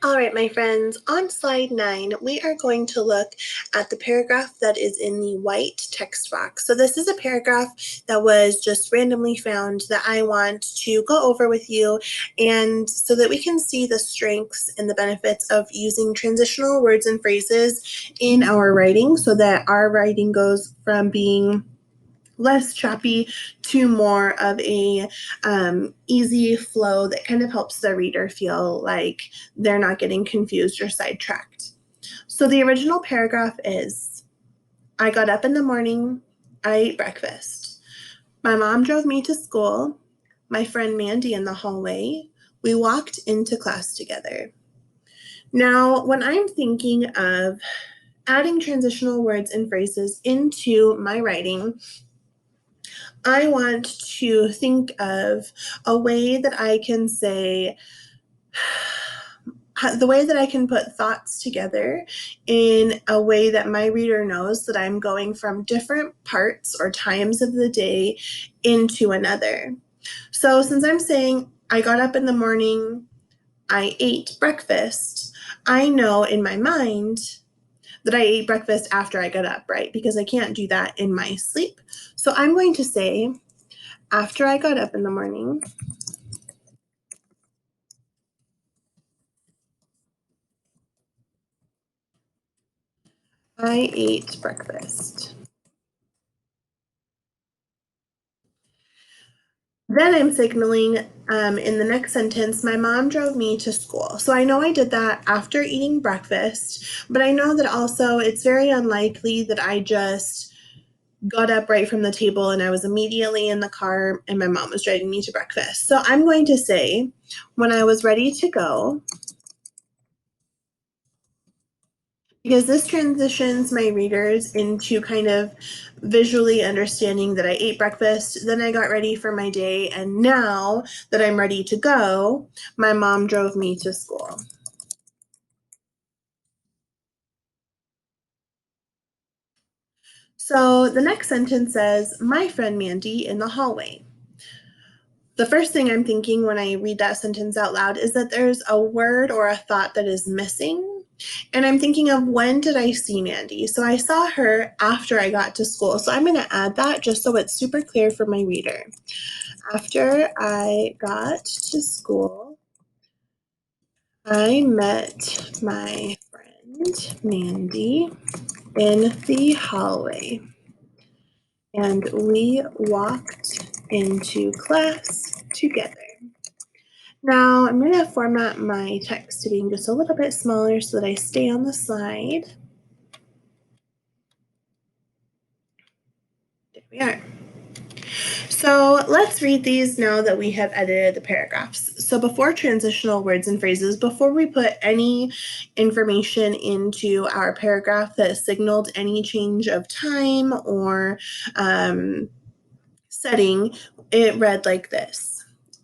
All right, my friends, on slide 9, we are going to look at the paragraph that is in the white text box. So this is a paragraph that was just randomly found that I want to go over with you, and so that we can see the strengths and the benefits of using transitional words and phrases in our writing so that our writing goes from being less choppy to more of a easy flow that kind of helps the reader feel like they're not getting confused or sidetracked. So the original paragraph is, I got up in the morning, I ate breakfast. My mom drove me to school. My friend Mandy in the hallway. We walked into class together. Now, when I'm thinking of adding transitional words and phrases into my writing, I want to think of a way that I can say, the way that I can put thoughts together in a way that my reader knows that I'm going from different parts or times of the day into another. So since I'm saying I got up in the morning, I ate breakfast, I know in my mind that I ate breakfast after I got up, right? Because I can't do that in my sleep. So I'm going to say, after I got up in the morning, I ate breakfast. Then I'm signaling in the next sentence, my mom drove me to school. So I know I did that after eating breakfast, but I know that also it's very unlikely that I just got up right from the table and I was immediately in the car and my mom was driving me to breakfast. So I'm going to say, when I was ready to go, because this transitions my readers into kind of visually understanding that I ate breakfast, then I got ready for my day, and now that I'm ready to go, my mom drove me to school. So the next sentence says, my friend Mandy in the hallway. The first thing I'm thinking when I read that sentence out loud is that there's a word or a thought that is missing. And I'm thinking of, when did I see Mandy? So I saw her after I got to school. So I'm going to add that just so it's super clear for my reader. After I got to school, I met my friend Mandy in the hallway, and we walked into class together. Now I'm going to format my text to being just a little bit smaller so that I stay on the slide. There we are. So let's read these now that we have edited the paragraphs. So before transitional words and phrases, before we put any information into our paragraph that signaled any change of time or setting, it read like this.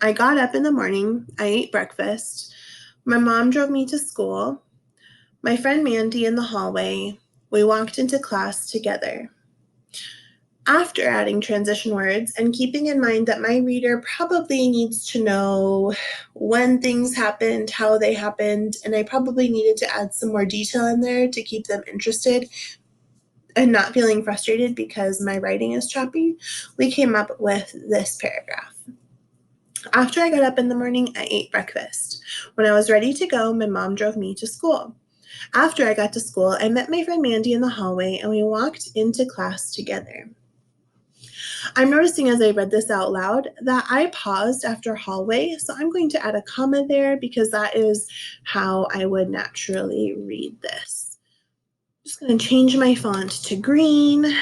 I got up in the morning, I ate breakfast, my mom drove me to school, my friend Mandy in the hallway, we walked into class together. After adding transition words and keeping in mind that my reader probably needs to know when things happened, how they happened, and I probably needed to add some more detail in there to keep them interested and not feeling frustrated because my writing is choppy, we came up with this paragraph. After I got up in the morning, I ate breakfast. When I was ready to go, my mom drove me to school. After I got to school, I met my friend Mandy in the hallway and we walked into class together. I'm noticing as I read this out loud that I paused after hallway, so I'm going to add a comma there because that is how I would naturally read this. I'm just going to change my font to green.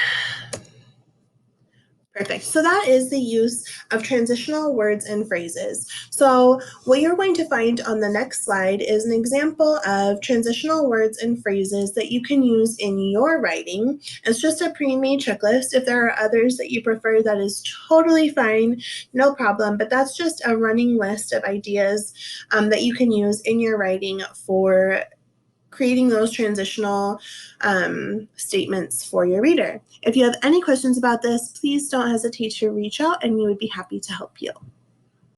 Perfect. So that is the use of transitional words and phrases. So what you're going to find on the next slide is an example of transitional words and phrases that you can use in your writing. It's just a pre-made checklist. If there are others that you prefer, that is totally fine, no problem. But that's just a running list of ideas that you can use in your writing for creating those transitional statements for your reader. If you have any questions about this, please don't hesitate to reach out and we would be happy to help you.